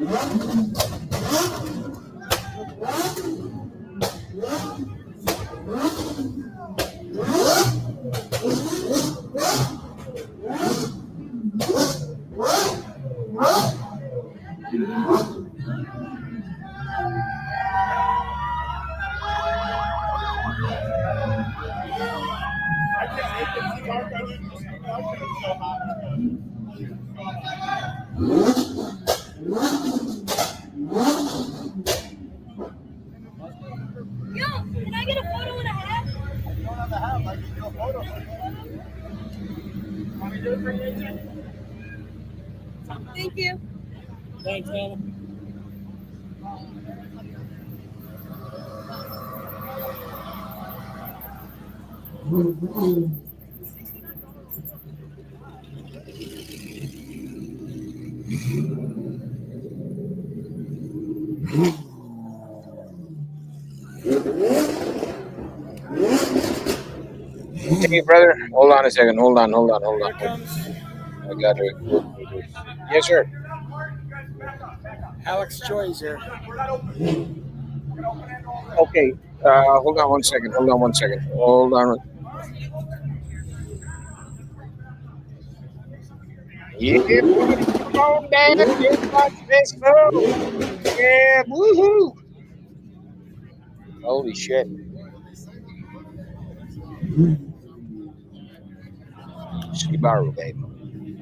Can I get a photo and a hat? Thank you. Thanks, Hannah. Hey, brother, hold on a second. Hold on. Here comes I got to go through this. Yes, sir. Alex Joy's here. Okay. Hold on one second. Hold on. Yeah, buddy. Come on, Dad. Let's go. Yeah, woohoo. Holy shit. Subaru, baby.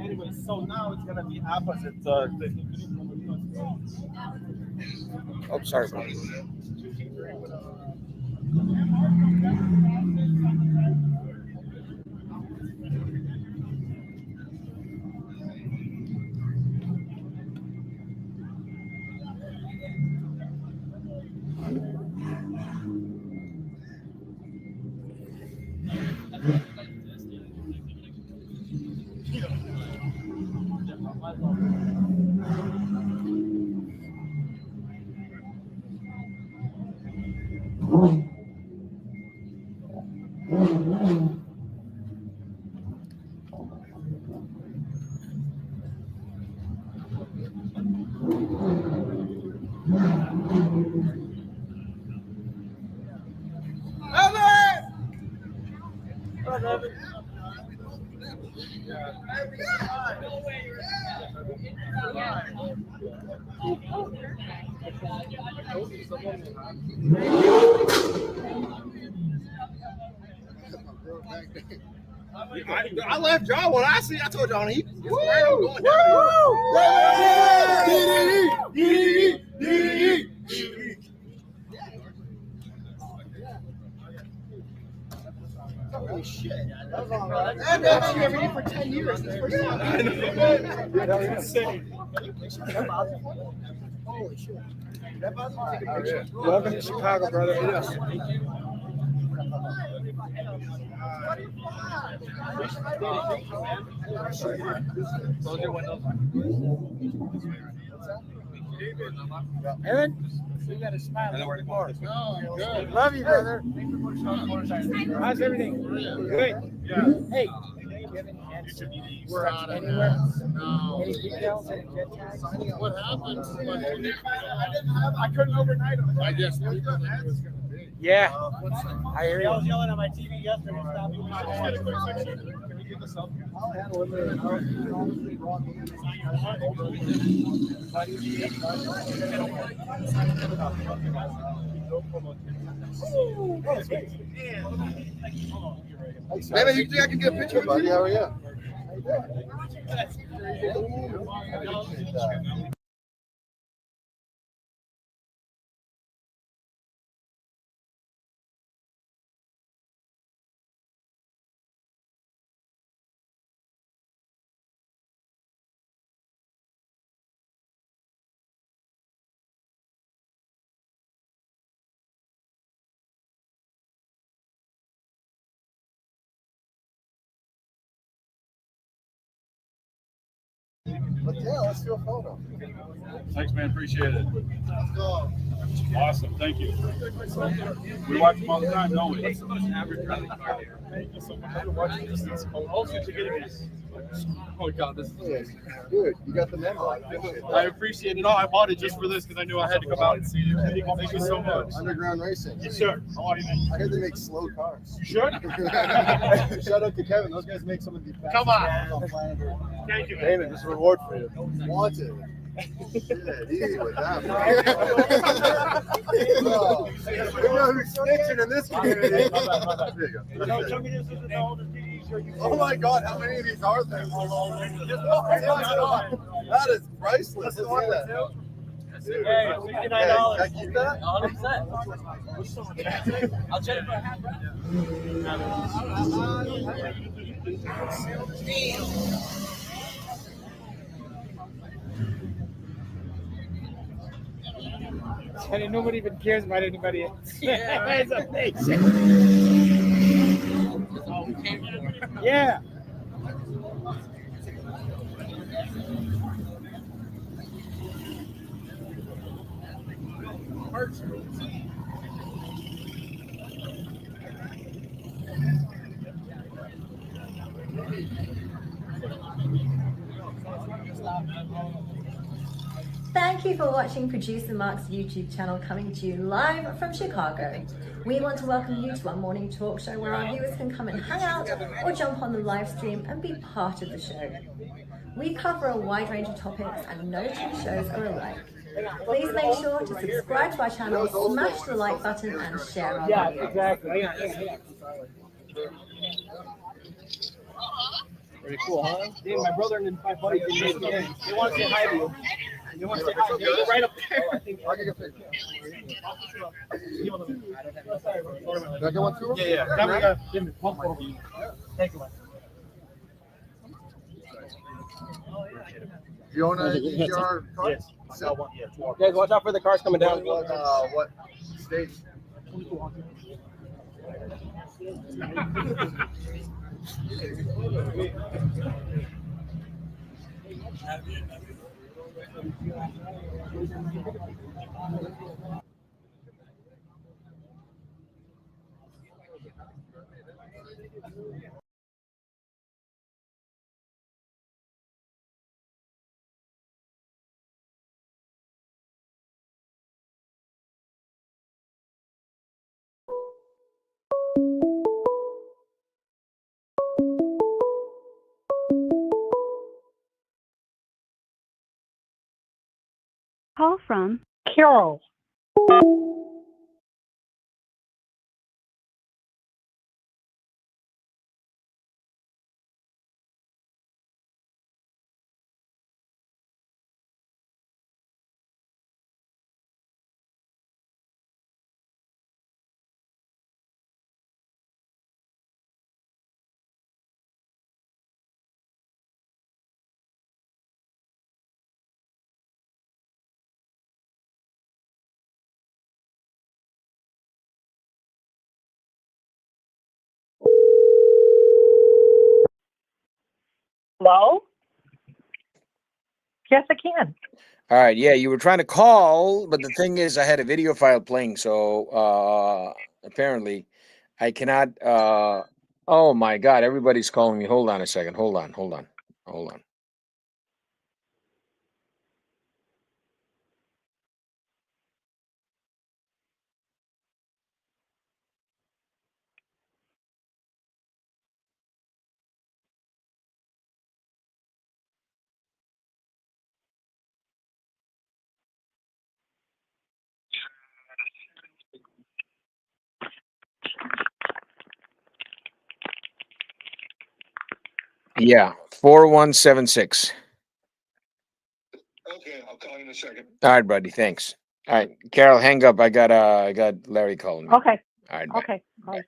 Anyway, so now it's gonna be opposite. Oh, sorry, bro. I left y'all when I see. I told y'all he was going Holy shit. I've been here for 10 years. This first time. I know. That's insane. Holy shit. Welcome to Chicago, brother. Evan, you got a smile. Good. Love you, brother. How's everything? Good. Yeah. Hey, we're out anywhere. No. Any details? Any jet tags? What happened? I couldn't overnight them. I just knew it was going to be. Yeah. I hear you. I was yelling at my TV yesterday. Stop me. Can we get this up? I'll handle it. Maybe you think I can get a picture, buddy? How are you? But yeah, let's do a photo. Thanks, man. Appreciate it. Let's go. Awesome. Thank you. We watch them all the time, don't we? Thank you so much. I've been watching this since. Also, to get this. Oh God, this is amazing. Good. You got the memo. I appreciate it. I bought it just for this because I knew I had to come out and see you. Thank you so much. Underground racing. Yes, sir. How are you, man? I heard they make slow cars. You sure? Shout out to Kevin. Those guys make some of the fastest Come on. cars on planet Earth. Thank you, man. Damon, this is a reward for you. Wanted. Shit, easy with that. Oh, we know who's snitching in this community. There you go. Oh my God, how many of these are there? That is priceless. Look at that. Hey, $59. Hey, can I keep that? 100%. I'll check it for a half round. And nobody even cares about anybody else. Yeah, it's amazing. Yeah. Thank you for watching Producer Mark's YouTube channel, coming to you live from Chicago. We want to welcome you to our morning talk show where our viewers can come and hang out or jump on the live stream and be part of the show. We cover a wide range of topics and no two shows are alike. Please make sure to subscribe to our channel, smash the like button and share our Yeah, videos. exactly. Very cool, huh? Dude, my brother and my buddy they want to say hi to you. They want to say hi. They go right up there. I'll get a picture. Can I get one too? Yeah. Now we got Jimmy, pump over you. Thank you, man. You own a EGR car? Yes. I got one. Yeah, guys, watch out for the cars coming down. What state? Call from Carol. Hello? Yes, I can. All right, yeah, you were trying to call, but the thing is, I had a video file playing, so apparently, I cannot. Oh my God, everybody's calling me. Hold on a second. Hold on. Yeah, 4176. Okay, I'll call you in a second. All right, buddy. Thanks. All right, Carol, hang up. I got Larry calling me. Okay. All right. Bye. Okay. Bye.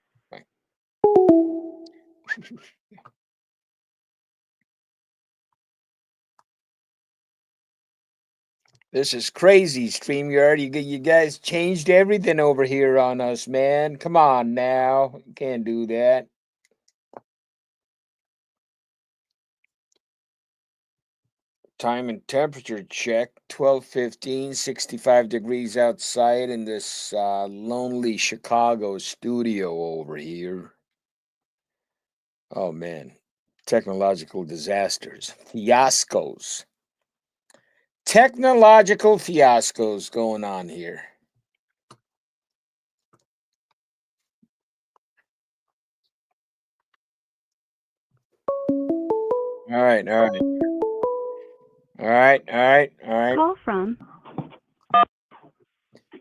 This is crazy, StreamYard. You guys changed everything over here on us, man. Come on now. You can't do that. Time and temperature check, 12:15, 65 degrees outside in this lonely Chicago studio over here. Oh, man. technological disasters, fiascos. Technological fiascos going on here. All right. Call from.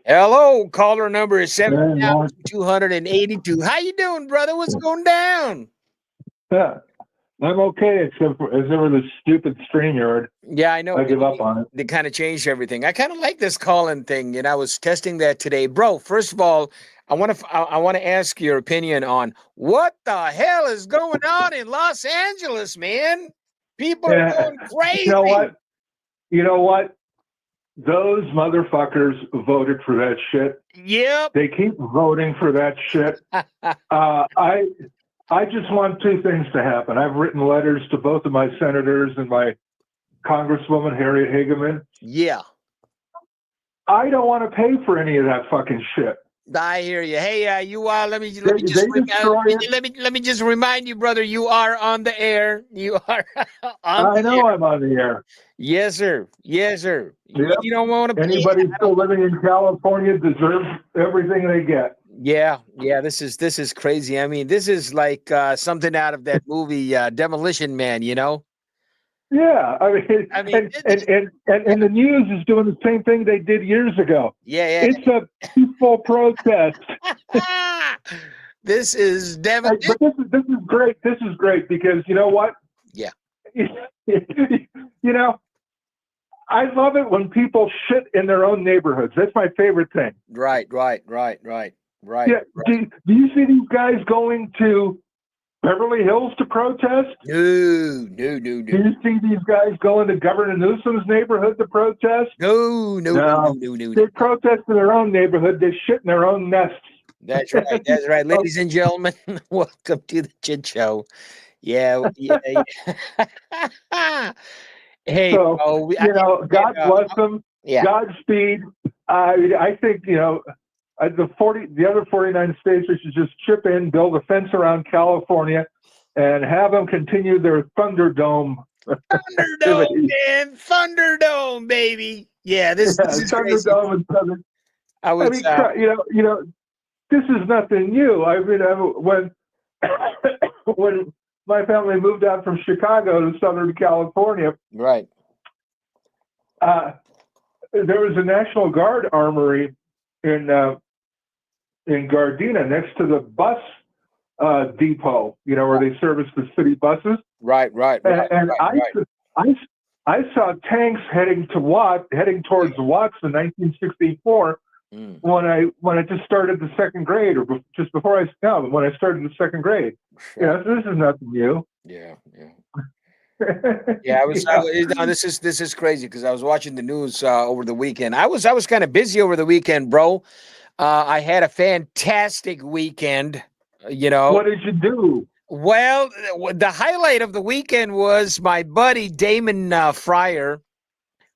Hello, caller number is 7,282. How you doing, brother? What's going down? Yeah, I'm okay, except for the stupid StreamYard. Yeah, I know. I give up on it. They kind of changed everything. I kind of like this call-in thing, and I was testing that today, bro. First of all, I want to ask your opinion on what the hell is going on in Los Angeles, man. People are going crazy. You know what? Those motherfuckers voted for that shit. Yep. They keep voting for that shit. I just want two things to happen. I've written letters to both of my senators and my Congresswoman Harriet Hageman. Yeah. I don't want to pay for any of that fucking shit. I hear you. Hey, you are. Let me just remind you, brother. You are on the air. You are. I know I'm on the air. Yes, sir. Yes, sir. Yep. You don't want to. Anybody still living in California deserves everything they get. Yeah. This is crazy. I mean, this is like something out of that movie Demolition Man. You know. Yeah, I mean, and the news is doing the same thing they did years ago. Yeah. It's a peaceful protest. This is devastating. But this is great. This is great because you know what? Yeah. You know, I love it when people shit in their own neighborhoods. That's my favorite thing. Right. Yeah. Right. Do you see these guys going to Beverly Hills to protest? No. Do you see these guys going to Governor Newsom's neighborhood to protest? No. They protest in their own neighborhood. They shit in their own nests. That's right. Ladies and gentlemen, welcome to the Chit Show. Yeah. Hey, so, bro, God bless them. Yeah. Godspeed. I think, the other 49 states should just chip in, build a fence around California, and have them continue their Thunderdome. Thunderdome, man. Thunderdome, baby. Yeah, this is Thunderdome and Southern. This is nothing new. I mean, when my family moved out from Chicago to Southern California, right? There was a National Guard armory in Gardena next to the bus depot, where they service the city buses. Right. I saw tanks heading towards Watts in 1964 when I just started the second grade, or just before when I started the second grade. So this is nothing new. Yeah. This is crazy because I was watching the news over the weekend. I was kind of busy over the weekend, bro. I had a fantastic weekend. What did you do? Well, the highlight of the weekend was my buddy Damon Fryer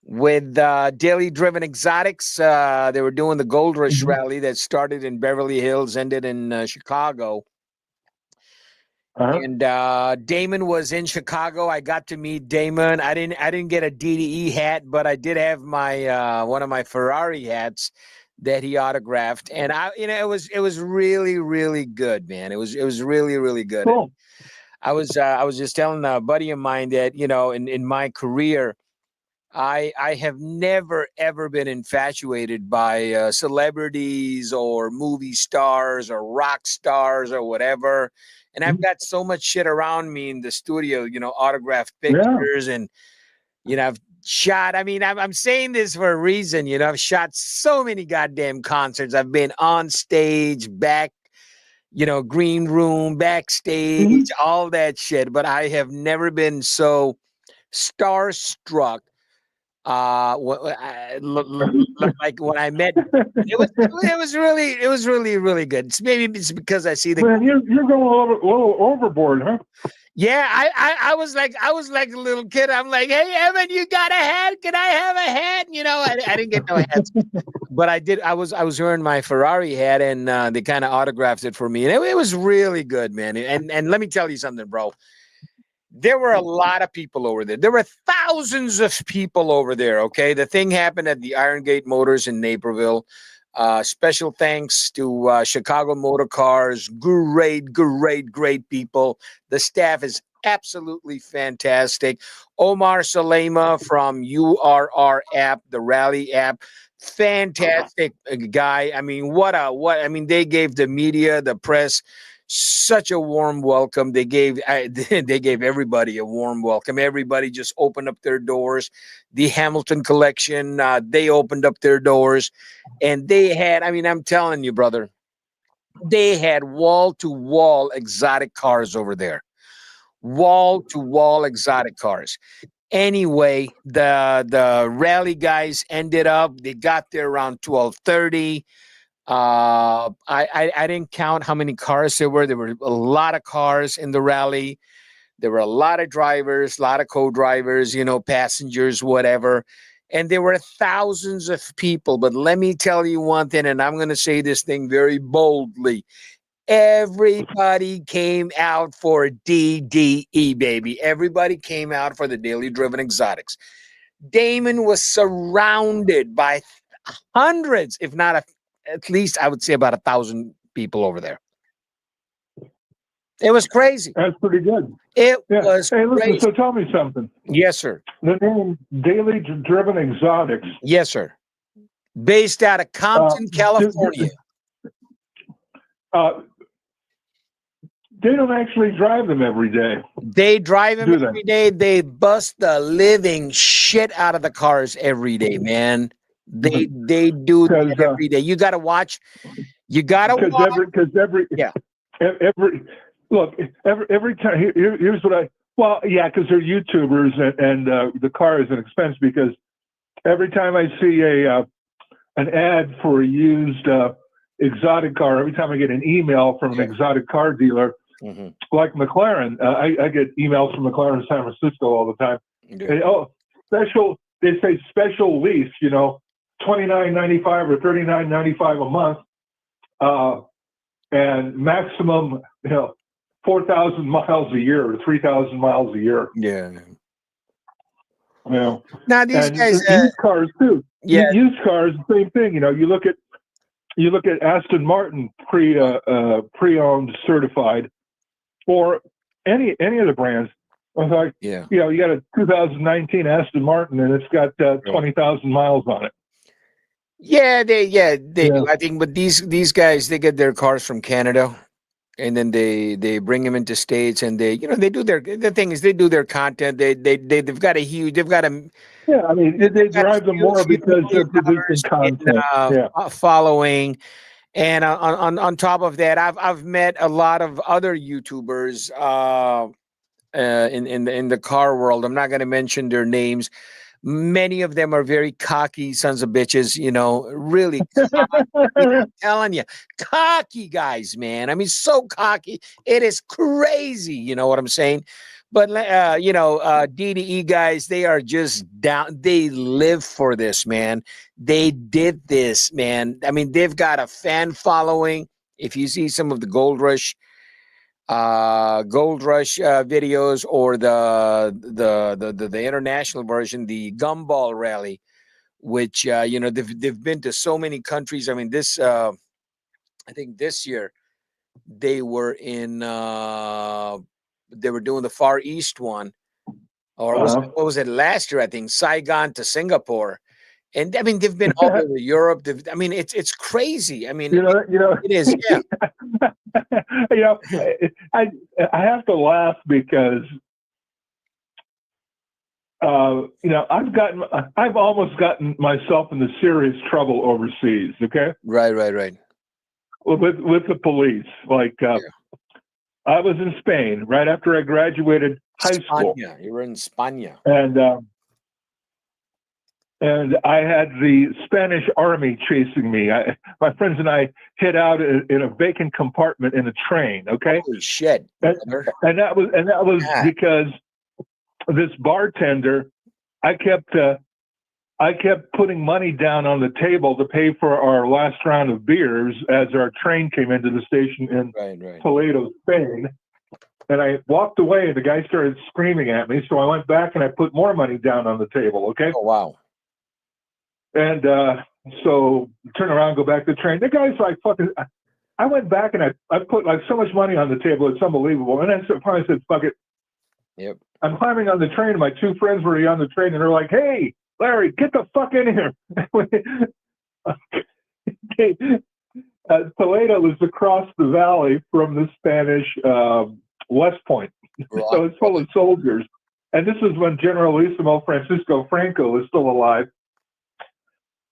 with Daily Driven Exotics. They were doing the Gold Rush rally that started in Beverly Hills, ended in Chicago. And Damon was in Chicago. I got to meet Damon. I didn't get a DDE hat, but I did have my one of my Ferrari hats that he autographed, and it was really, really good, man. It was really, really good. Cool. I was just telling a buddy of mine that in my career, I have never ever been infatuated by celebrities or movie stars or rock stars or whatever. And I've got so much shit around me in the studio, autographed pictures, and I've shot. I mean, I'm saying this for a reason. I've shot so many goddamn concerts. I've been on stage, back, green room, backstage, all that shit. But I have never been so starstruck. Like when I met, it was really, really good. Maybe it's because I see the. Man, you're going a little overboard, huh? Yeah, I was like a little kid. I'm like, hey, Evan, you got a hat? Can I have a hat? I didn't get no hats, but I did. I was wearing my Ferrari hat, and they kind of autographed it for me, and it was really good, man. And let me tell you something, bro. There were a lot of people over there. There were thousands of people over there. Okay, the thing happened at the Iron Gate Motors in Naperville. Special thanks to Chicago Motor Cars. Great people. The staff is absolutely fantastic. Omar Salema from URR app, the Rally app. Fantastic guy. I mean, I mean, they gave the media, the press, such a warm welcome. They gave everybody a warm welcome. Everybody just opened up their doors. The Hamilton Collection, they opened up their doors, and they had, I mean, I'm telling you, brother, they had wall-to-wall exotic cars over there. Wall-to-wall exotic cars. Anyway, the rally guys ended up, they got there around 12:30. I didn't count how many cars there were. There were a lot of cars in the rally. There were a lot of drivers, a lot of co-drivers, you know, passengers, whatever. And there were thousands of people. But let me tell you one thing, and I'm going to say this thing very boldly. Everybody came out for DDE, baby. Everybody came out for the Daily Driven Exotics. Damon was surrounded by hundreds, if not at least, I would say about 1,000 people over there. It was crazy. That's pretty good. It was Hey, listen, crazy. so tell me something. Yes, sir. The name Daily Driven Exotics. Yes, sir. Based out of Compton, California. They don't actually drive them every day. They drive them every day. They bust the living shit out of the cars every day, man. They do that every day. You got to watch. You got to watch. Every time. Here's what because they're YouTubers and the car is an expense, because every time I see an ad for a used exotic car, every time I get an email from an exotic car dealer, like McLaren, I get emails from McLaren San Francisco all the time. And, they say special lease, you know, $29.95 or $39.95 a month, and maximum, you know, 4,000 miles a year or 3,000 miles a year. Yeah. You know. Now these guys, used cars too. Yeah. Used cars, same thing. You know, you look at Aston Martin pre-owned certified, or any of the brands. I was like, you know, you got a 2019 Aston Martin and it's got 20,000 miles on it. Yeah, they do. I think, but these guys, they get their cars from Canada, and then they bring them into States, and they do the thing is they do their content. They've got a I mean, they drive them more because they're producing content. Following. And on top of that, I've met a lot of other YouTubers in the car world. I'm not going to mention their names. Many of them are very cocky sons of bitches, you know, really cocky. I'm telling you, cocky guys, man. I mean, so cocky. It is crazy. You know what I'm saying? But, DDE guys, they are just down. They live for this, man. They did this, man. I mean, they've got a fan following. If you see some of the Gold Rush videos, or the international version, the Gumball Rally, which they've been to so many countries. I mean, I think this year they were doing the Far East one, or what was it last year? I think Saigon to Singapore. And I mean, they've been all over Europe. I mean, it's crazy. I mean, it is. Yeah. I have to laugh because, I've almost gotten myself into serious trouble overseas. Okay. Right. With the police, I was in Spain right after I graduated high school. You were in Spain. And I had the Spanish army chasing me. My friends and I hid out in a vacant compartment in a train. Okay. Holy shit. And that was because this bartender, I kept putting money down on the table to pay for our last round of beers as our train came into the station in Toledo, Spain. and I walked away, and the guy started screaming at me. So I went back and I put more money down on the table. Okay. Oh wow. And so turn around, go back to the train. The guy's like fucking. I went back and I put like so much money on the table. It's unbelievable. And then finally said, "Fuck it." Yep. I'm climbing on the train. My two friends were already on the train, and they're like, "Hey, Larry, get the fuck in here." Toledo is across the valley from the Spanish West Point, so it's full of soldiers. And this is when Generalissimo Francisco Franco is still alive.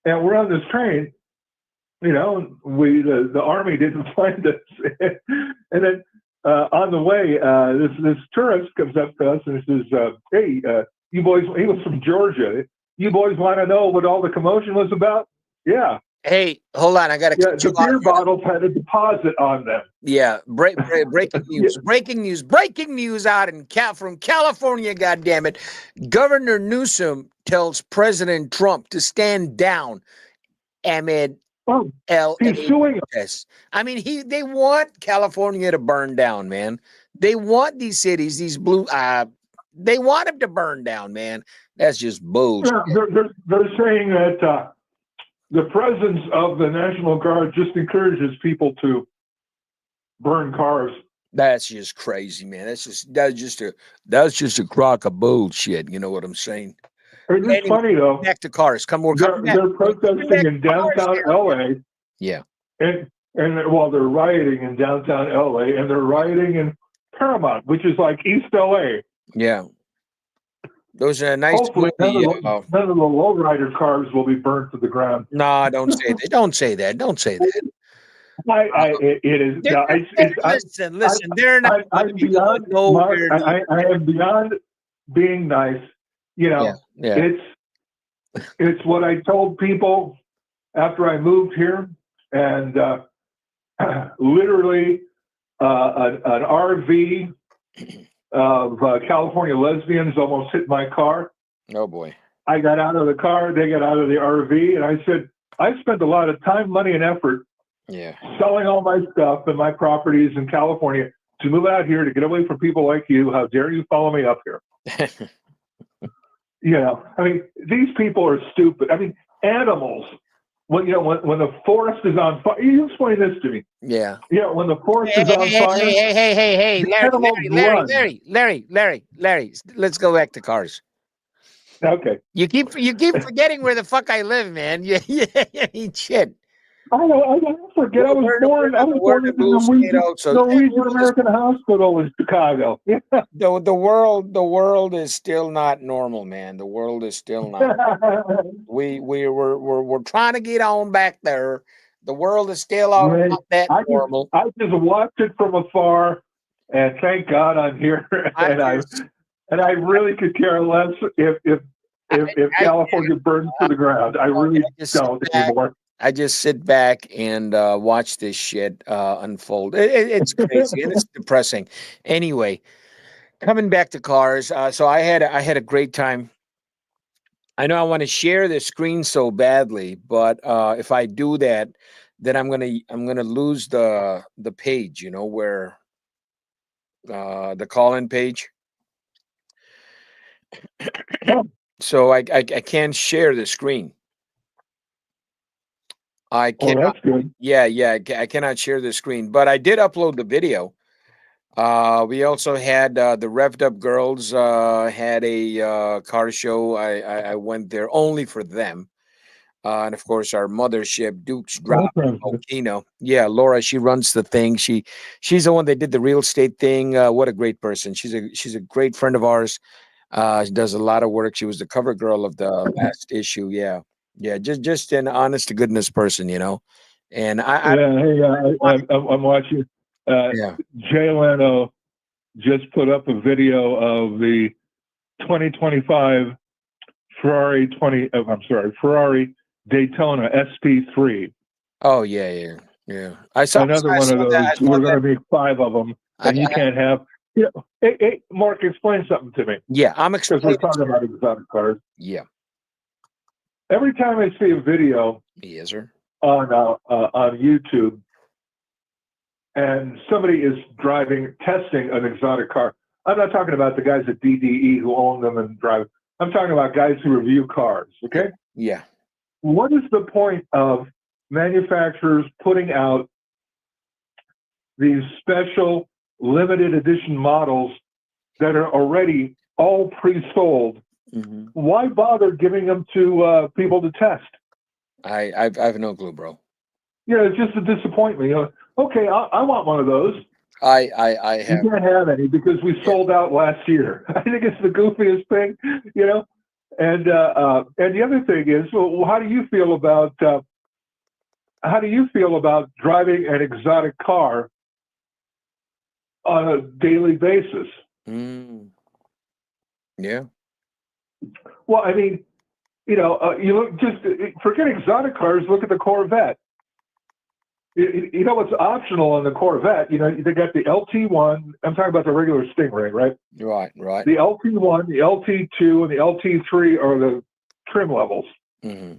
And we're on this train, you know, the army didn't find us. And then on the way, this tourist comes up to us and says, "Hey, you boys," he was from Georgia. "You boys want to know what all the commotion was about?" "Yeah." Hey, hold on. I got to cut you the beer bottles had a deposit on them. Yeah, breaking news. Breaking news. Breaking news out from California, goddammit. Governor Newsom tells President Trump to stand down amid LA protests. I mean, they want California to burn down, man. They want these cities, these blue they want them to burn down, man. That's just bullshit. Yeah, they're saying that the presence of the National Guard just encourages people to burn cars. That's just crazy, man. That's just a crock of bullshit. You know what I'm saying? It's funny though. Back to cars. They're protesting in downtown LA. Yeah. And well, they're rioting in downtown LA, and they're rioting in Paramount, which is like East LA. Yeah. Those are nice. Hopefully, none of the lowrider cars will be burnt to the ground. No, don't say that. Don't say that. Don't say that. It is. Listen. They're not. I'm beyond. I am beyond being nice. You know, it's what I told people after I moved here, and literally an RV of California lesbians almost hit my car. Oh boy. I got out of the car, they got out of the RV, and I said, I spent a lot of time, money, and effort selling all my stuff and my properties in California to move out here to get away from people like you. How dare you follow me up here? You know, I mean, these people are stupid. I mean, animals. When the forest is on fire, you explain this to me. Yeah. Yeah, when the forest is on fire. Hey, Larry, let's go back to cars. Okay. You keep forgetting where the fuck I live, man. Yeah, shit. I don't forget. I was born in the Norwegian American Hospital in Chicago. Yeah. The world is still not normal, man. The world is still not. We're trying to get on back there. The world is still not that normal. I just watched it from afar, and thank God I'm here. And I really could care less if California burns to the ground. I really don't anymore. I just sit back and watch this shit unfold. It's crazy and it's depressing. Anyway, coming back to cars. So I had a great time. I know I want to share the screen so badly, but if I do that, then I'm gonna lose the page. You know, where the call-in page. So I can't share the screen. I cannot. That's good. Yeah. I cannot share the screen, but I did upload the video. We also had the Revved Up Girls had a car show. I went there only for them, and of course our mothership Duke's Drop Volcano. Yeah, Laura, she runs the thing. She's the one that did the real estate thing. What a great person. She's a great friend of ours. She does a lot of work. She was the cover girl of the last issue. Yeah, just an honest to goodness person, you know. And I'm watching. Jay Leno just put up a video of the 2025 Ferrari Daytona SP3. Oh yeah. I saw another one of those. We're going to make 5 of them, and you can't have. You know, hey, Mark, explain something to me. Yeah, I'm explaining. Because we're talking about exotic cars. Yeah. Every time I see a video, yes, sir, on YouTube, and somebody is testing an exotic car. I'm not talking about the guys at DDE who own them and drive. I'm talking about guys who review cars, okay? Yeah. What is the point of manufacturers putting out these special limited edition models that are already all pre-sold? Mm-hmm. Why bother giving them to people to test? I have no clue, bro. Yeah, it's just a disappointment. You know, okay, I want one of those. I have. You can't have any because we sold out last year. I think it's the goofiest thing, you know. And the other thing is, well, how do you feel about driving an exotic car on a daily basis? Yeah. Well, I mean, you know, forget exotic cars. Look at the Corvette. You know what's optional on the Corvette? You know, they got the LT1. I'm talking about the regular Stingray, right? Right. The LT1, the LT2, and the LT3 are the trim levels. Mm-hmm.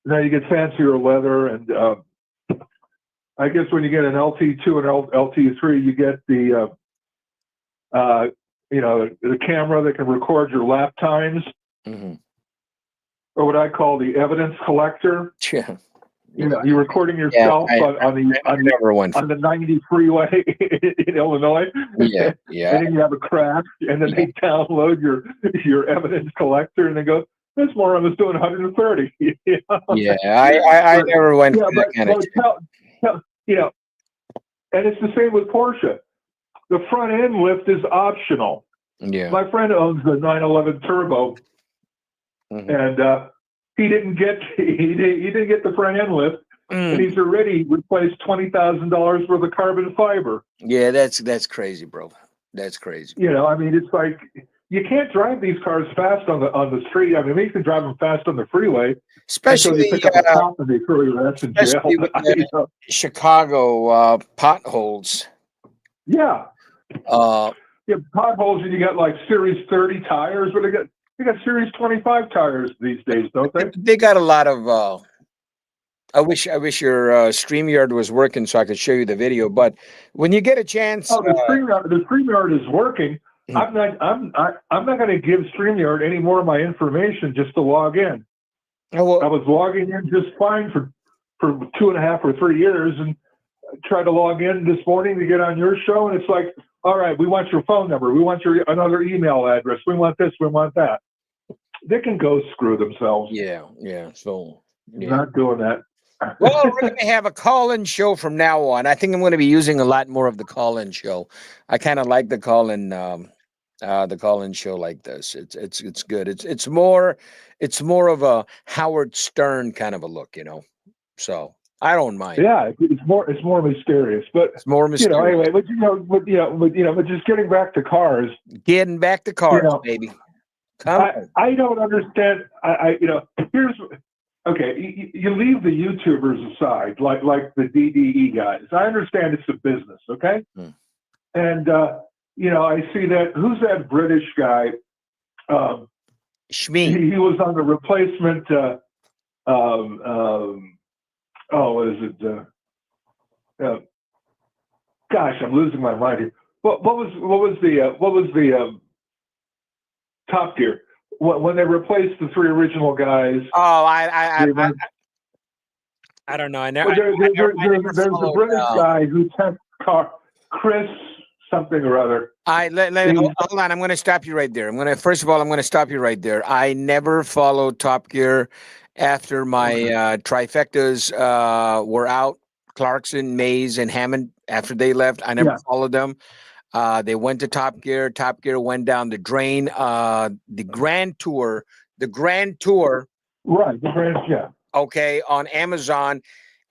Now you get fancier leather, and I guess when you get an LT2 and LT3, you get the the camera that can record your lap times, or what I call the evidence collector. Yeah. You know, you're recording yourself on the 90 freeway in Illinois. Yeah. And then you have a crash, and then they download your evidence collector, and they go, "This moron was doing 130." You know? Yeah, I never went for that kind of. You know, and it's the same with Porsche. The front end lift is optional. Yeah. My friend owns the 911 Turbo, and he didn't get the front end lift, and he's already replaced $20,000 worth of carbon fiber. Yeah, that's crazy, bro. That's crazy. You know, I mean, it's like you can't drive these cars fast on the street. I mean, you can drive them fast on the freeway, especially you pick up a cop and they throw your ass in jail. With the Chicago potholes. Yeah. Potholes, and you got like Series 30 tires, but they got Series 25 tires these days, don't they? They got a lot of. I wish your StreamYard was working so I could show you the video. But when you get a chance, the StreamYard is working. I'm not going to give StreamYard any more of my information just to log in. I was logging in just fine for 2.5 or 3 years, and tried to log in this morning to get on your show, and it's like, all right, we want your phone number, we want another email address, we want this, we want that. They can go screw themselves. Yeah. So not doing that. Well, we're going to have a call-in show from now on. I think I'm going to be using a lot more of the call-in show. I kind of like the call-in show like this. It's good. It's more of a Howard Stern kind of a look, you know. So I don't mind. Yeah, it's more mysterious, but it's more mysterious. You know, anyway, but just getting back to cars. Getting back to cars, baby. I don't understand. Here's. Okay, you leave the YouTubers aside, like the DDE guys. I understand it's a business, okay? And I see that. Who's that British guy? Shmee. He was on the replacement. What is it? Gosh, I'm losing my mind here. What was the Top Gear? When they replaced the 3 original guys. Oh, I don't know. There's a British guy who tests car, Chris something or other. Hold on. I'm going to stop you right there. First of all, I'm going to stop you right there. I never followed Top Gear after my trifectas were out. Clarkson, Mays, and Hammond. After they left, I never followed them. They went to Top Gear. Top Gear went down the drain. The Grand Tour. Right. The Grand, yeah. Okay. On Amazon,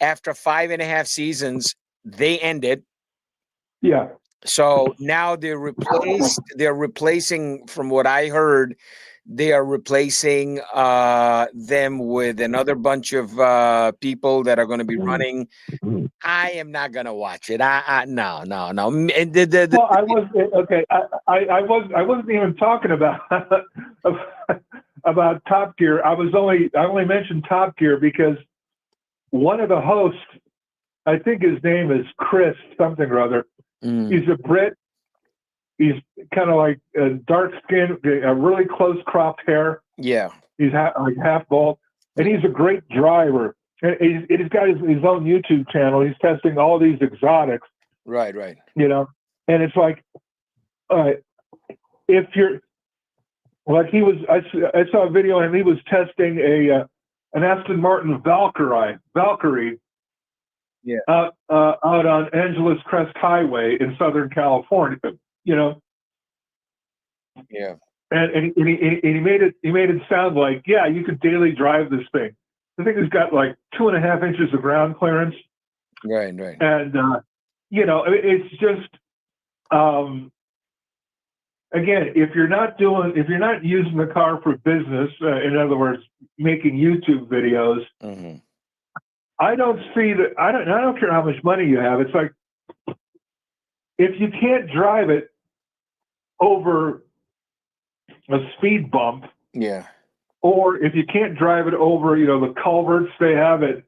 after 5.5 seasons, they ended. Yeah. So now they're replacing, from what I heard, they are replacing them with another bunch of people that are going to be running. I am not going to watch it. No. And well, I was okay. I wasn't even talking about Top Gear. I only mentioned Top Gear because one of the hosts I think his name is Chris something or other. He's a Brit. He's kind of like dark skin, a really close cropped hair. Yeah. He's like half bald, and he's a great driver. And he's got his own YouTube channel. He's testing all these exotics. Right. You know, and it's like, if you're like I saw a video and he was testing an Aston Martin Valkyrie. Yeah. Out on Angeles Crest Highway in Southern California. You know. Yeah. And he made it sound like, yeah, you could daily drive this thing. The thing has got like 2.5 inches of ground clearance. Right. And you know, it's just again, if you're not using the car for business, in other words, making YouTube videos, I don't see that. I don't care how much money you have. It's like, if you can't drive it over a speed bump, yeah, or if you can't drive it over, you know, the culverts they have at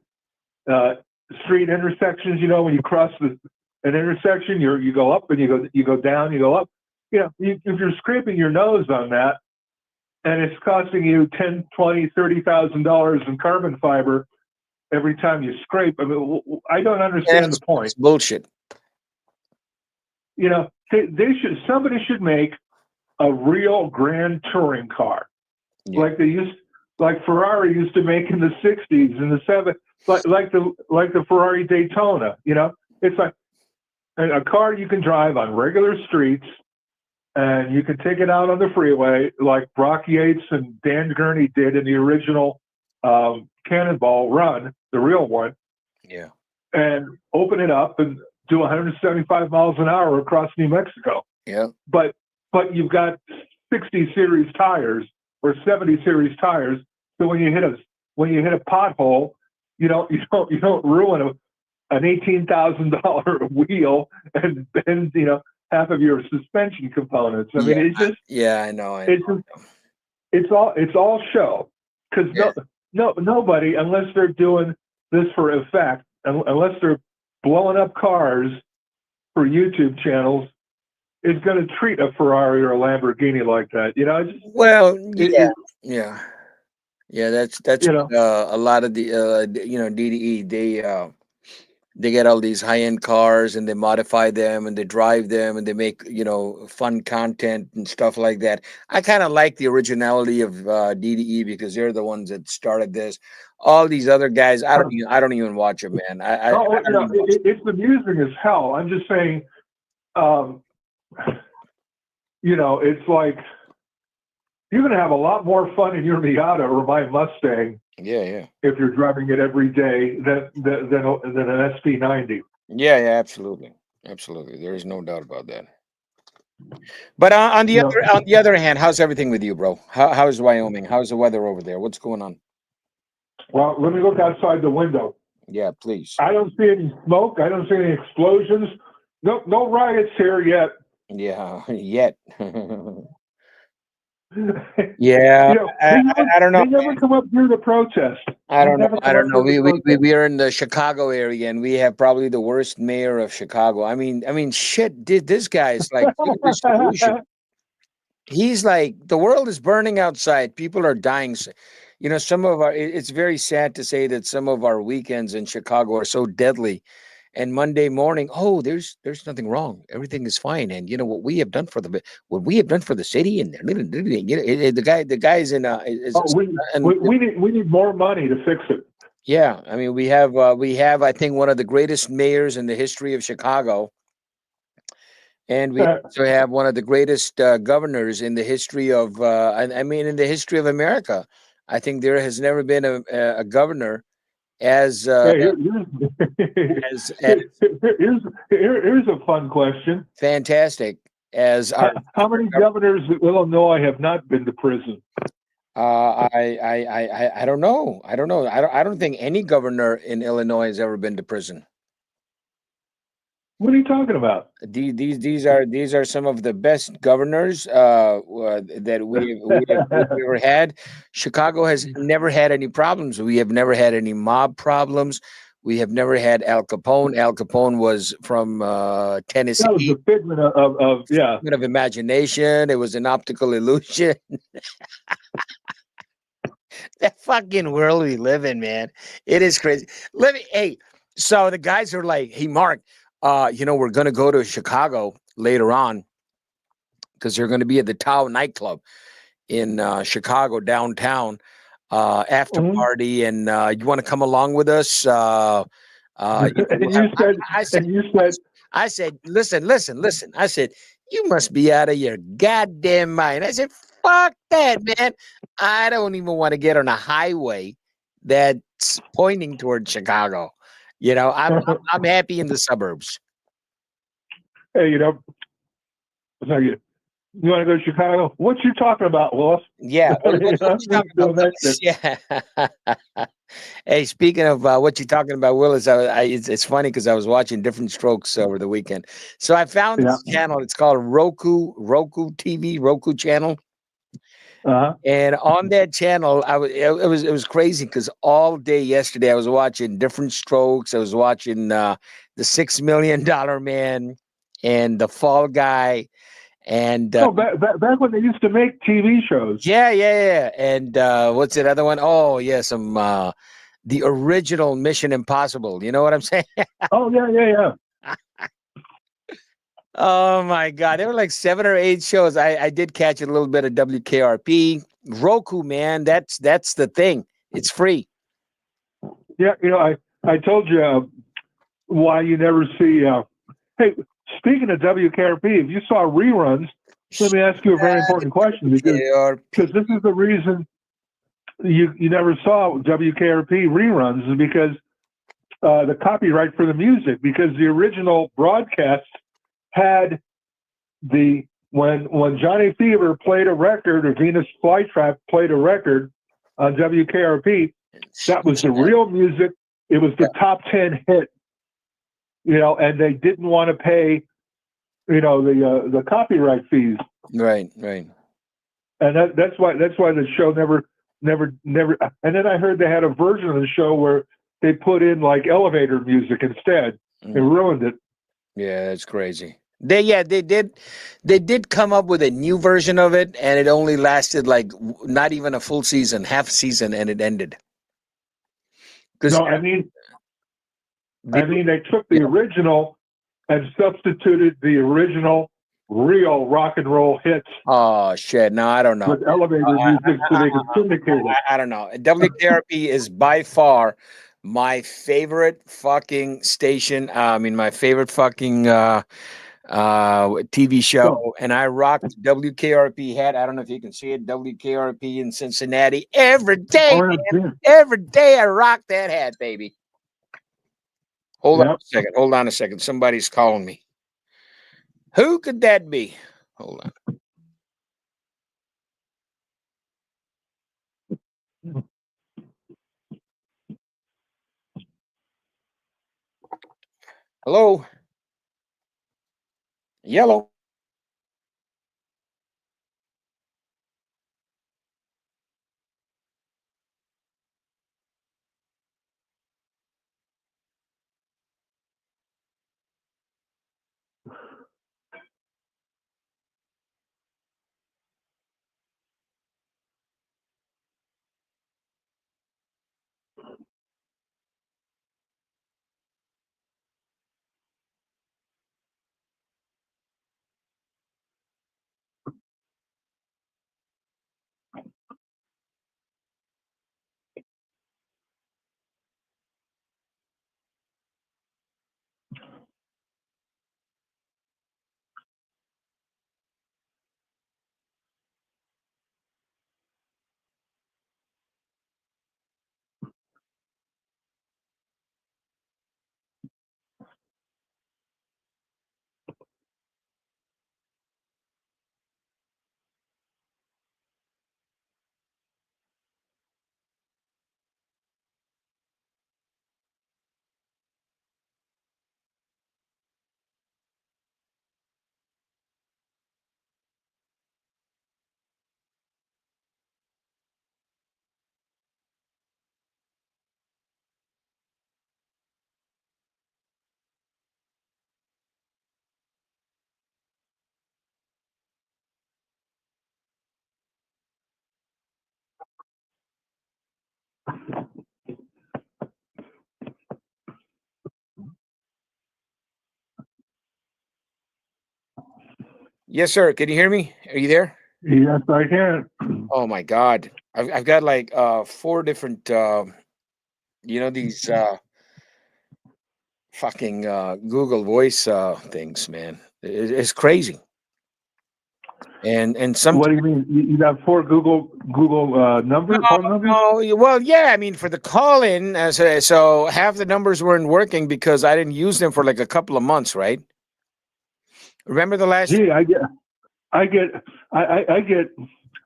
street intersections. You know, when you cross an intersection, you go up and you go down, you go up. You know, if you're scraping your nose on that, and it's costing you $10,000, $20,000, $30,000 in carbon fiber every time you scrape, I mean, I don't understand the point. It's bullshit. You know, somebody should make a real grand touring car, like Ferrari used to make in the '60s and the '70s, like the Ferrari Daytona. You know, it's like a car you can drive on regular streets, and you can take it out on the freeway, like Brock Yates and Dan Gurney did in the original Cannonball Run, the real one. Yeah, and open it up and do 175 miles an hour across New Mexico. Yeah, but you've got 60 series tires or 70 series tires, so when you hit a pothole, you don't ruin an $18,000 wheel and bend, you know, half of your suspension components. I mean, it's just, I know. It's all show, because nobody, unless they're doing this for effect, unless they're blowing up cars for YouTube channels, is going to treat a Ferrari or a Lamborghini like that. You know. That's, you know, a lot of the you know, DDE, they get all these high-end cars and they modify them and they drive them and they make, you know, fun content and stuff like that. I kind of like the originality of DDE because they're the ones that started this. All these other guys, I don't even watch them, man. It's amusing as hell. I'm just saying, you know, it's like you're going to have a lot more fun in your Miata or my Mustang. Yeah. If you're driving it every day than an SP90. Yeah, absolutely. There is no doubt about that. But on the other hand, how's everything with you, bro? How's Wyoming? How's the weather over there? What's going on? Well, let me look outside the window. Yeah, please. I don't see any smoke. I don't see any explosions. No riots here yet. Yeah, yet. Yeah, you know, I don't know. They never come up here to protest. I don't know. We are in the Chicago area, and we have probably the worst mayor of Chicago. I mean, shit. This guy is like the solution. He's like, the world is burning outside. People are dying. You know, it's very sad to say that some of our weekends in Chicago are so deadly. And Monday morning, there's nothing wrong. Everything is fine. And you know what we have done for the city, and the guy's in. We need more money to fix it. Yeah, I mean, we have I think one of the greatest mayors in the history of Chicago, and we also have one of the greatest governors in the history of. In the history of America. I think there has never been a governor here's a fun question. Fantastic. How many governors of Illinois have not been to prison? I don't know. I don't think any governor in Illinois has ever been to prison. What are you talking about? These are some of the best governors that we've ever had. Chicago has never had any problems. We have never had any mob problems. We have never had Al Capone. Al Capone was from Tennessee. That was a figment of yeah. Figment of imagination. It was an optical illusion. That fucking world we live in, man. It is crazy. Hey, so the guys are like, hey, Mark, we're gonna go to Chicago later on because they're gonna be at the Tao nightclub in Chicago downtown after party, and you want to come along with us? I said, listen. I said, you must be out of your goddamn mind. I said, fuck that, man. I don't even want to get on a highway that's pointing toward Chicago. I'm happy in the suburbs. Hey, you want to go to Chicago? What you talking about, Willis? Yeah. What you talking about? Yeah. Hey, speaking of what you're talking about, Willis, it's funny because I was watching Different Strokes over the weekend. So I found this channel. It's called Roku TV, Roku channel. And on that channel, it was crazy because all day yesterday I was watching Different Strokes. I was watching the $6 Million Man and the Fall Guy. And back when they used to make TV shows. Yeah. And what's that other one? Oh, yeah, the original Mission Impossible. You know what I'm saying? Oh, yeah. Oh my God, there were like 7 or 8 shows. I did catch a little bit of WKRP. Roku, man, that's the thing. It's free. Yeah, I told you why you never see. Hey, speaking of WKRP, if you saw reruns, let me ask you a very important question because this is the reason you never saw WKRP reruns is because the copyright for the music, because the original broadcast had when Johnny Fever played a record or Venus Flytrap played a record on WKRP, that was the real music. It was the top 10 hit, and they didn't want to pay, the copyright fees. Right. And that's why the show never. And then I heard they had a version of the show where they put in like elevator music instead and ruined it. Yeah, that's crazy. They did come up with a new version of it, and it only lasted like not even a full season, half season, and it ended. No, I mean they took the original and substituted the original real rock and roll hits. Oh shit! No, I don't know. With elevator music, so they could syndicate it. I don't know. WKRP is by far my favorite fucking station. My favorite fucking TV show, and I rocked WKRP hat. I don't know if you can see it. WKRP in Cincinnati every day. Every day I rock that hat, baby. Hold on a second. Somebody's calling me. Who could that be? Hold on. Hello? Yellow. Yes, sir. Can you hear me? Are you there? Yes, I can. Oh my God. I've got like 4 different these fucking Google Voice things, man. It's crazy. And some What do you mean? You got 4 Google phone numbers? well, yeah, I mean for the call in, so half the numbers weren't working because I didn't use them for like a couple of months, right? Remember the last? Gee, I get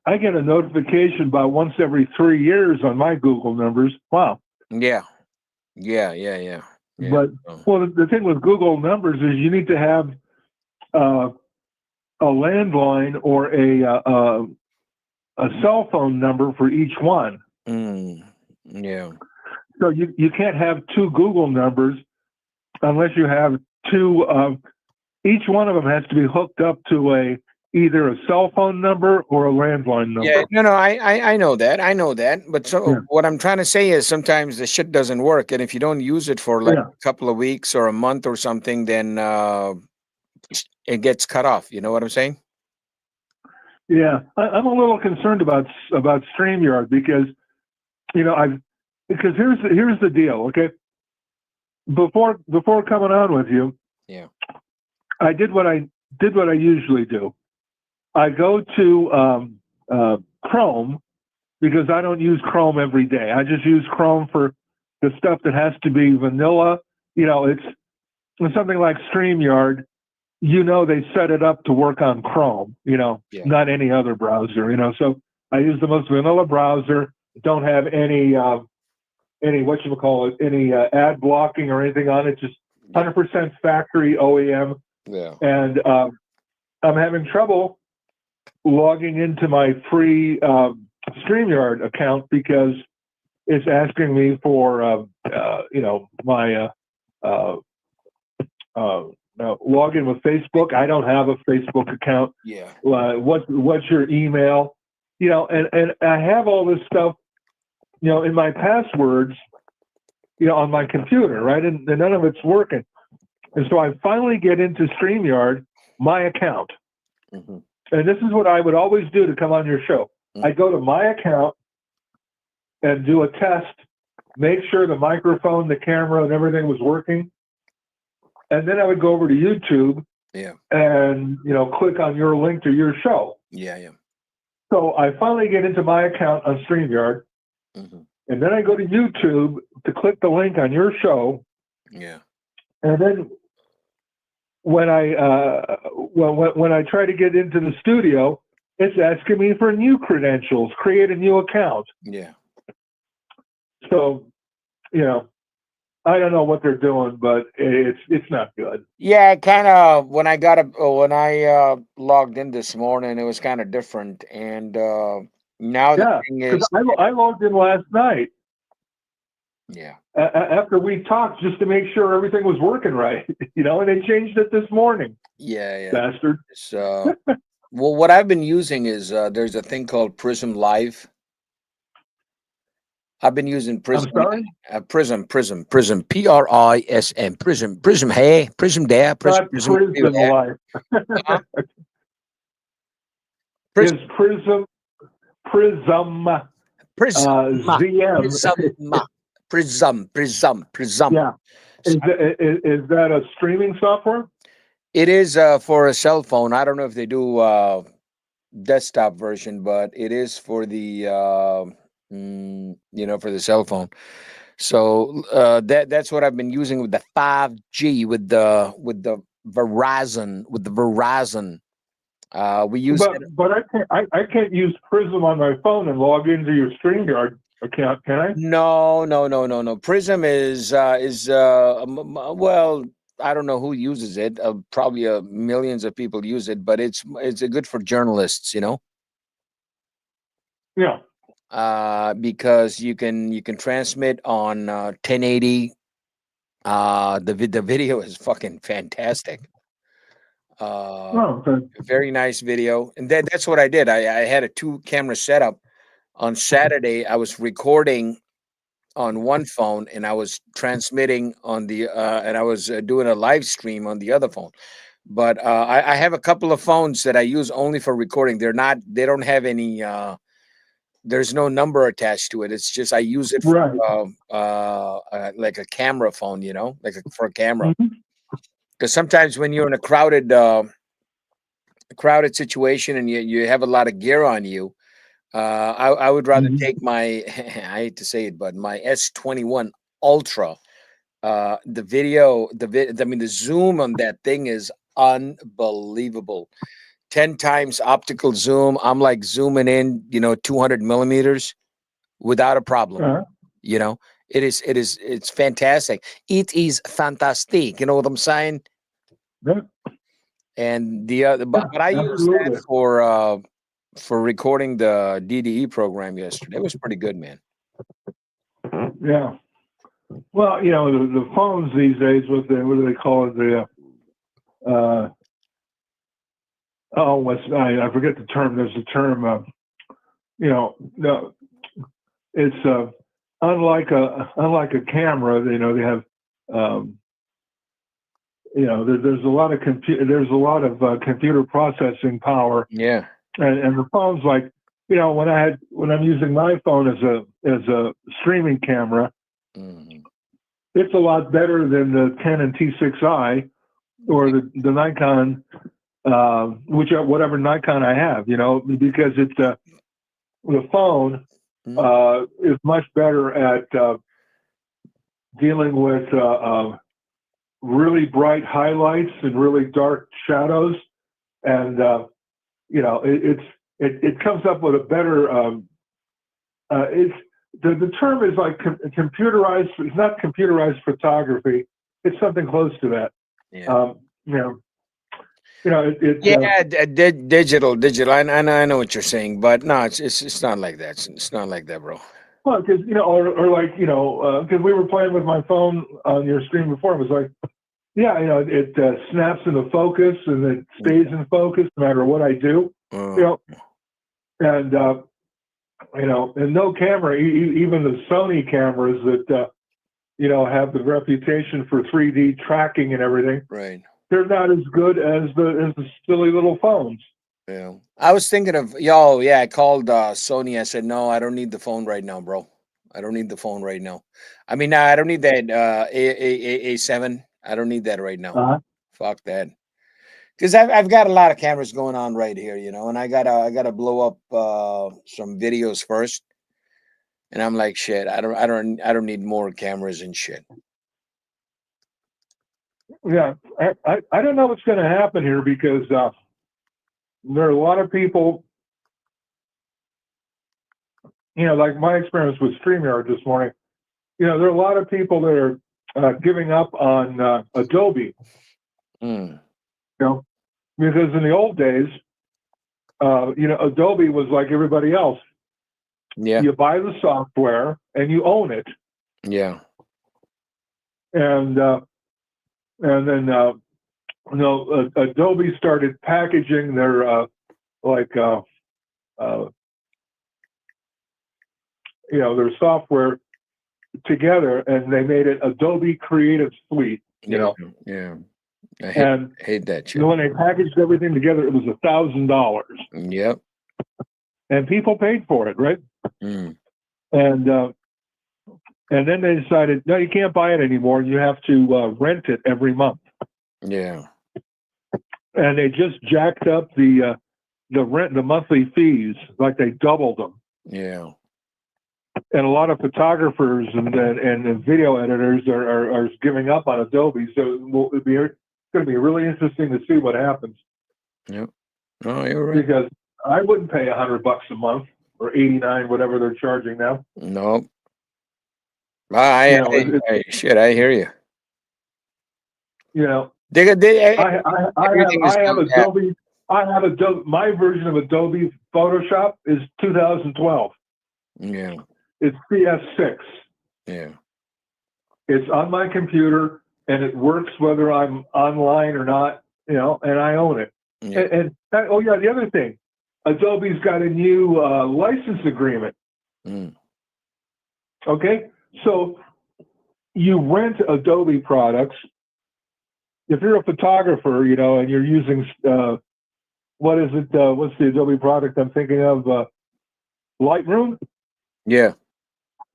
a notification about once every 3 years on my Google numbers. Wow. Yeah. But the thing with Google numbers is you need to have a landline or a cell phone number for each one. Yeah. So you can't have 2 Google numbers unless you have 2. Each one of them has to be hooked up to either a cell phone number or a landline number. Yeah, no, I know that. But what I'm trying to say is sometimes the shit doesn't work, and if you don't use it for like a couple of weeks or a month or something, then it gets cut off. You know what I'm saying? Yeah, I'm a little concerned about StreamYard because because here's the deal. Okay, before coming on with you, I did what I usually do. I go to Chrome because I don't use Chrome every day. I just use Chrome for the stuff that has to be vanilla. It's something like StreamYard. They set it up to work on Chrome. Not any other browser. So I use the most vanilla browser. Don't have any any ad blocking or anything on it. Just 100% factory OEM. Yeah. And I'm having trouble logging into my free StreamYard account because it's asking me for my login with Facebook. I don't have a Facebook account. Yeah. What's your email? And I have all this stuff, in my passwords, on my computer, right? And none of it's working. And so I finally get into StreamYard, my account. Mm-hmm. And this is what I would always do to come on your show. Mm-hmm. I go to my account and do a test, make sure the microphone, the camera, and everything was working. And then I would go over to YouTube and, click on your link to your show. Yeah. So I finally get into my account on StreamYard. Mm-hmm. And then I go to YouTube to click the link on your show. Yeah. And then when I try to get into the studio, it's asking me for new credentials, create a new account. Yeah. So, I don't know what they're doing, but it's not good. Yeah, kind of. When I logged in this morning, it was kind of different, and now the thing is, I logged in last night. Yeah. After we talked, just to make sure everything was working right, and they changed it this morning. Yeah. Bastard. Well, what I've been using is there's a thing called Prism Live. I've been using Prism. I'm sorry? Prism, PRISM, Prism. Hey, Prism there, Prism. Prism Live. Is Prism ZM. Prism. Yeah. Is that a streaming software? It is for a cell phone. I don't know if they do desktop version, but it is for the for the cell phone. So that's what I've been using with the 5G with the Verizon we use but I can't use Prism on my phone and log into your StreamYard account, can I? No. Prism is well, I don't know who uses it. Probably millions of people use it, but it's good for journalists, Yeah. Because you can transmit on 1080. The video is fucking fantastic. Okay. Very nice video, and that's what I did. I had a 2-camera setup. On Saturday, I was recording on one phone, and I was transmitting on the and I was doing a live stream on the other phone. But I have a couple of phones that I use only for recording. They don't have any. There's no number attached to it. It's just I use it for like a camera phone, for a camera. Because sometimes when you're in a crowded situation and you have a lot of gear on you, I would rather take my I hate to say it, but my S21 Ultra. The zoom on that thing is unbelievable. 10 times optical zoom. I'm like zooming in, 200 millimeters without a problem. It's fantastic. It is fantastic. You know what I'm saying? Yeah. And the other, but I used that for recording the DDE program yesterday. It was pretty good, man. Yeah. Well, the phones these days, what do they call it? I forget the term. There's a term. It's unlike a camera. They have. There's a lot of computer processing power. Yeah. And the phones, like, when I'm using my phone as a streaming camera, it's a lot better than the Canon T6i or the Nikon, whatever Nikon I have, because it's the phone is much better at dealing with really bright highlights and really dark shadows, and it comes up with a better. The term is like computerized. It's not computerized photography. It's something close to that. Yeah. Digital. I know what you're saying, but no, it's not like that. It's not like that, bro. Well, because because we were playing with my phone on your screen before. It was like, it snaps into focus and it stays in focus no matter what I do. And no camera, even the Sony cameras that have the reputation for 3D tracking and everything. Right. They're not as good as the silly little phones. Yeah. I was thinking of I called Sony. I said, no, I don't need the phone right now, bro. I don't need the phone right now. I mean, I don't need that A7. I don't need that right now. Fuck that. Because I've got a lot of cameras going on right here, and I gotta blow up some videos first. And I'm like, shit, I don't need more cameras and shit. Yeah, I don't know what's going to happen here because there are a lot of people, like my experience with StreamYard this morning. There are a lot of people that are giving up on Adobe. Because in the old days, Adobe was like everybody else. Yeah. You buy the software and you own it. Yeah. And then Adobe started packaging their their software together, and they made it Adobe Creative Suite. Yeah. I hate that shit. When they packaged everything together, it was $1,000. Yep. And people paid for it, right? Mm. And then they decided, no, you can't buy it anymore. You have to rent it every month. Yeah. And they just jacked up the monthly fees, like they doubled them. Yeah. And a lot of photographers and video editors are giving up on Adobe. So it's going to be really interesting to see what happens. Yep. Oh, you're right. Because I wouldn't pay $100 a month or $89, whatever they're charging now. Nope. I hear you. I have Adobe. I have Adobe. My version of Adobe Photoshop is 2012. Yeah. It's CS6. Yeah. It's on my computer and it works whether I'm online or not. And I own it. Yeah. And the other thing, Adobe's got a new license agreement. Mm. Okay, so you rent Adobe products, if you're a photographer, you know, and you're using what is it? What's the Adobe product I'm thinking of? Lightroom. Yeah.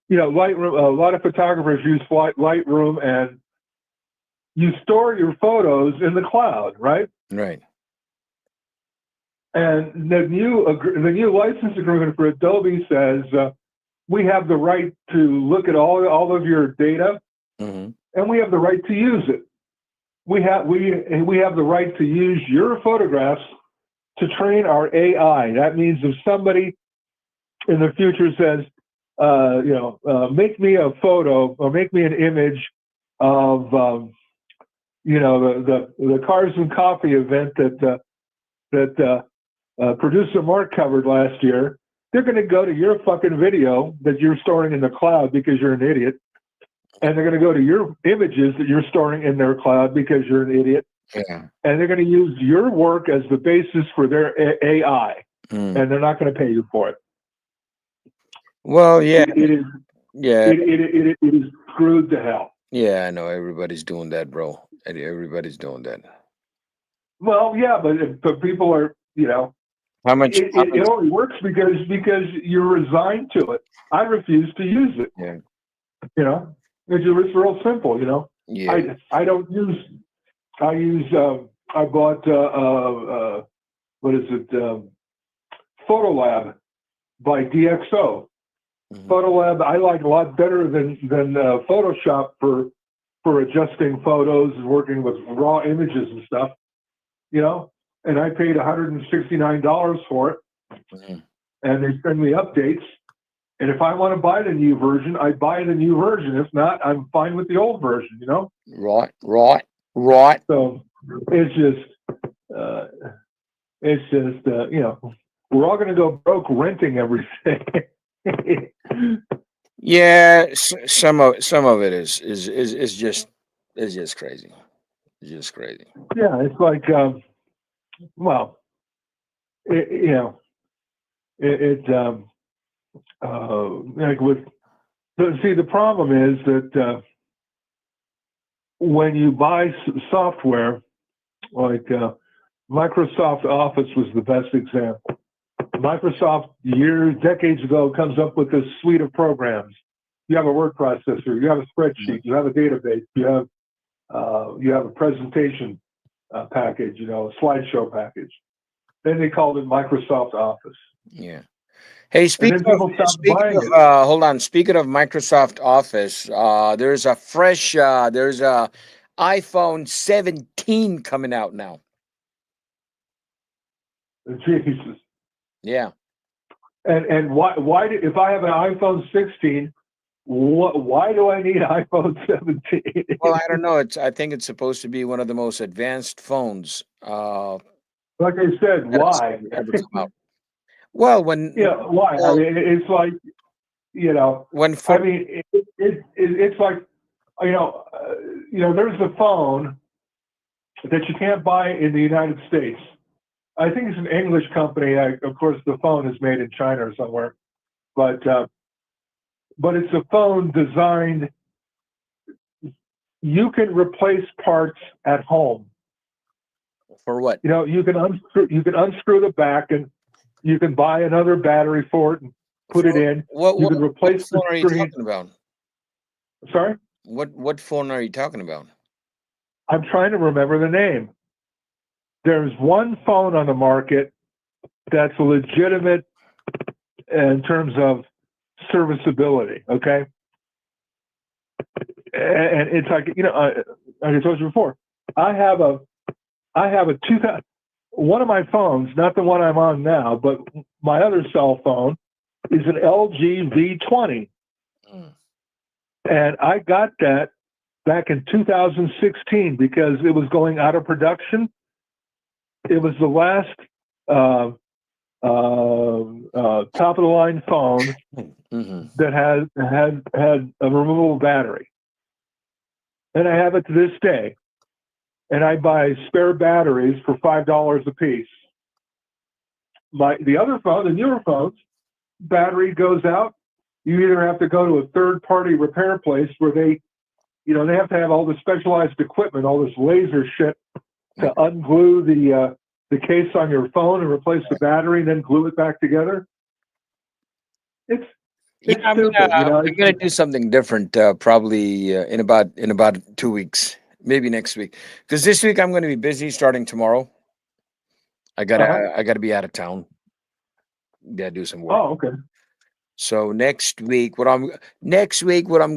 You know, Lightroom. A lot of photographers use Lightroom, and you store your photos in the cloud, right? Right. And the new license agreement for Adobe says we have the right to look at all of your data, and we have the right to use it. We have the right to use your photographs to train our AI. That means if somebody in the future says, make me a photo or make me an image of, the Cars and Coffee event that producer Mark covered last year, they're going to go to your fucking video that you're storing in the cloud because you're an idiot. And they're going to go to your images that you're storing in their cloud because you're an idiot. Yeah. And they're going to use your work as the basis for their AI. And they're not going to pay you for it. Well, yeah. It is. Yeah. It is screwed to hell. Yeah, I know. Everybody's doing that, bro. Everybody's doing that. Well, yeah, but people are, you know, how much? It only works because you're resigned to it. I refuse to use it. Yeah. You know, it's real simple. You know. Yeah. I don't use. I bought what is it? Photolab by DxO. Photolab I like a lot better than Photoshop for adjusting photos and working with raw images and stuff. You know, and I paid $169 for it, and they send me updates. And if I want to buy the new version, I buy the new version. If not, I'm fine with the old version. You know. Right. So it's just you know, we're all going to go broke renting everything. Yeah, some of it is just crazy. It's just crazy. Yeah, it's like like with the problem is that when you buy software, like Microsoft Office was the best example. Microsoft decades ago comes up with this suite of programs. You have a word processor, you have a spreadsheet, you have a database, you have a presentation package, you know, a slideshow package. Then they called it Microsoft Office. Yeah. Hey, speaking of Microsoft Office, there's a fresh, there's a iPhone 17 coming out now. Jesus. Yeah. And why if I have an iPhone 16, why do I need an iPhone 17? Well, I don't know. I think it's supposed to be one of the most advanced phones. Like I said, why? Well, why? I mean, it's like, you know, it's like, you know, there's a phone that you can't buy in the United States. I think it's an English company. Of course, the phone is made in China or somewhere, but it's a phone designed. You can replace parts at home. For what? You know, you can unscrew the back, and you can buy another battery for it and put it in. You can replace the screen. What phone are you talking about? Sorry? What phone are you talking about? I'm trying to remember the name. There's one phone on the market that's legitimate in terms of serviceability, okay? And it's like, you know, like I told you before, I have a one of my phones, not the one I'm on now, but my other cell phone is an LG V20. And I got that back in 2016 because it was going out of production. It was the last top of the line phone that had a removable battery, and I have it to this day. And I buy spare batteries for $5 a piece. The other phone, the newer phones, battery goes out. You either have to go to a third-party repair place where they you know, they have to have all the specialized equipment, all this laser shit to unglue the case on your phone and replace the battery and then glue it back together. It's I'm stupid, you know? I'm gonna do something different probably in about 2 weeks, maybe next week. Because this week I'm gonna be busy starting tomorrow. I gotta be out of town. Yeah, do some work. Oh, okay. So next week, what I'm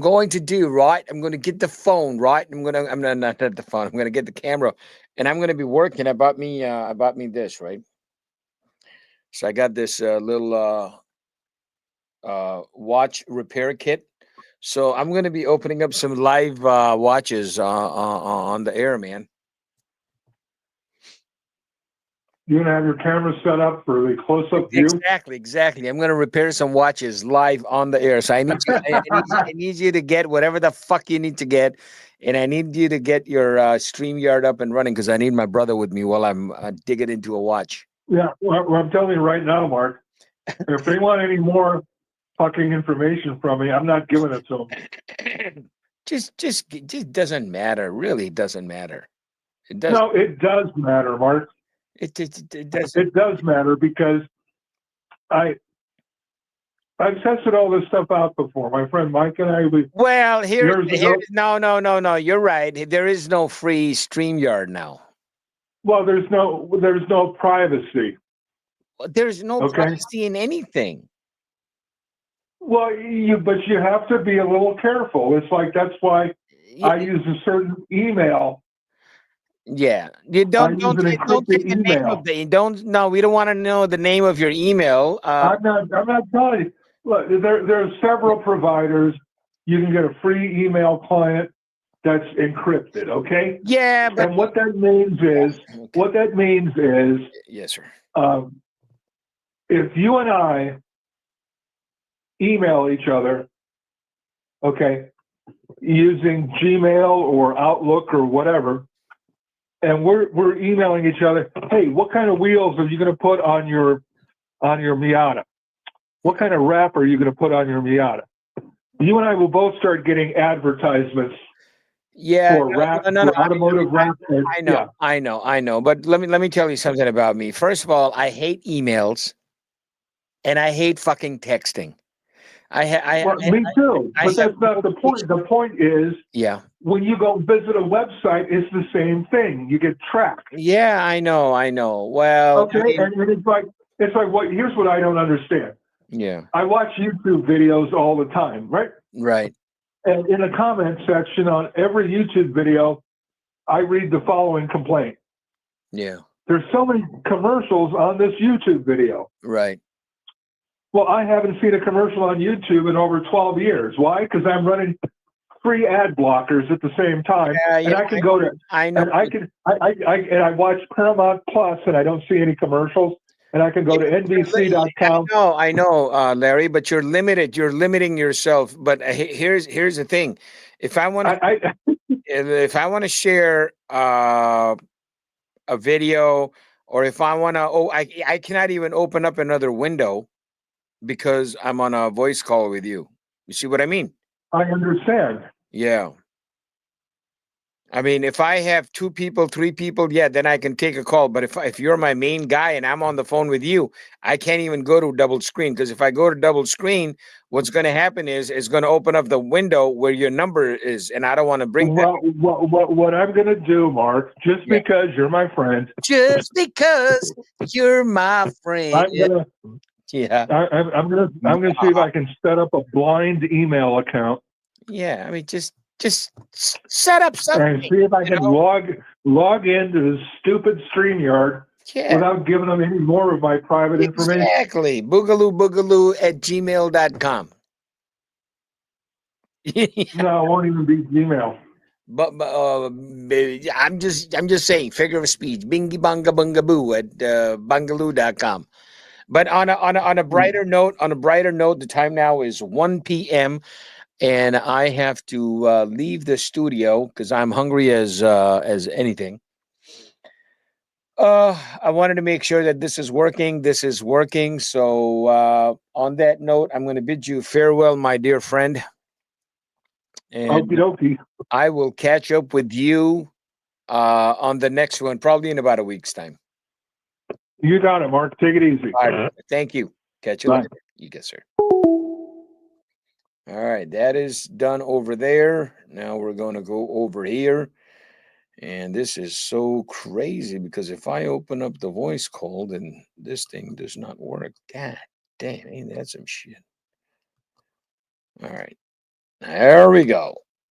going to do, right? I'm gonna get the phone, right? I'm not the phone. I'm gonna get the camera, and I'm gonna be working. I bought me this, right? So I got this little watch repair kit. So I'm gonna be opening up some live watches on the air, man. You're gonna have your camera set up for the close-up view. Exactly. I'm gonna repair some watches live on the air. So I need you, I need you to get whatever the fuck you need to get, and I need you to get your StreamYard up and running because I need my brother with me while I'm digging into a watch. Yeah, well, I'm telling you right now, Mark. If they want any more fucking information from me, I'm not giving it to them. Just doesn't matter. Really doesn't matter. It does. No, it does matter, Mark. It does. It does matter because I've tested all this stuff out before. My friend Mike and I. Well, no. You're right. There is no free StreamYard now. Well, there's no privacy. There's no privacy in anything. Well, but you have to be a little careful. It's like that's why I use a certain email. Yeah, you don't take the name of the we don't want to know the name of your email. I'm not telling you. Look, there are several providers. You can get a free email client that's encrypted. Okay. Yeah, but and what that means is yes, sir. If you and I email each other, okay, using Gmail or Outlook or whatever. And we're emailing each other. Hey, what kind of wheels are you going to put on your Miata? What kind of wrap are you going to put on your Miata? You and I will both start getting advertisements. Yeah, for wrap, for automotive wrap. I know. But let me tell you something about me. First of all, I hate emails, and I hate fucking texting. Me too. But that's not the point. The point is, when you go visit a website, it's the same thing. You get tracked. Yeah, I know. Well, okay, and it's like what? Here's what I don't understand. Yeah, I watch YouTube videos all the time, right? Right. And in the comment section on every YouTube video, I read the following complaint. Yeah. There's so many commercials on this YouTube video. Right. Well, I haven't seen a commercial on YouTube in over 12 years. Why? Because I'm running 3 ad blockers at the same time, and I can go to. I know. And I watch Paramount Plus, and I don't see any commercials. And I can go to NBC.com. I know, Larry, but you're limited. You're limiting yourself. But here's the thing: if I want to share a video, or if I want to, I cannot even open up another window because I'm on a voice call with you. You see what I mean? I understand. Yeah. I mean, if I have 2 people, 3 people, yeah, then I can take a call. But if you're my main guy and I'm on the phone with you, I can't even go to double screen, because if I go to double screen, what's going to happen is it's going to open up the window where your number is, and I don't want to bring that. What I'm going to do, Mark, because you're my friend. Just because you're my friend. I'm gonna see if I can set up a blind email account. Yeah, I mean, just set up something. And see if I can log into this stupid StreamYard without giving them any more of my private information. Exactly. boogaloo@gmail.com. No, it won't even be Gmail. But I'm just saying, figure of speech. Bingy bunga bunga boo at bungaloo.com. But on a brighter note, the time now is 1 p.m. and I have to leave the studio because I'm hungry as anything. I wanted to make sure that this is working. So on that note, I'm going to bid you farewell, my dear friend. And Okie dokie. I will catch up with you on the next one, probably in about a week's time. You got it, Mark. Take it easy. All right. Thank you. Catch you Bye. later. You get, sir. All right, that is done over there. Now we're going to go over here. And this is so crazy because if I open up the voice call, then this thing does not work. God damn, ain't that some shit? All right, there we go.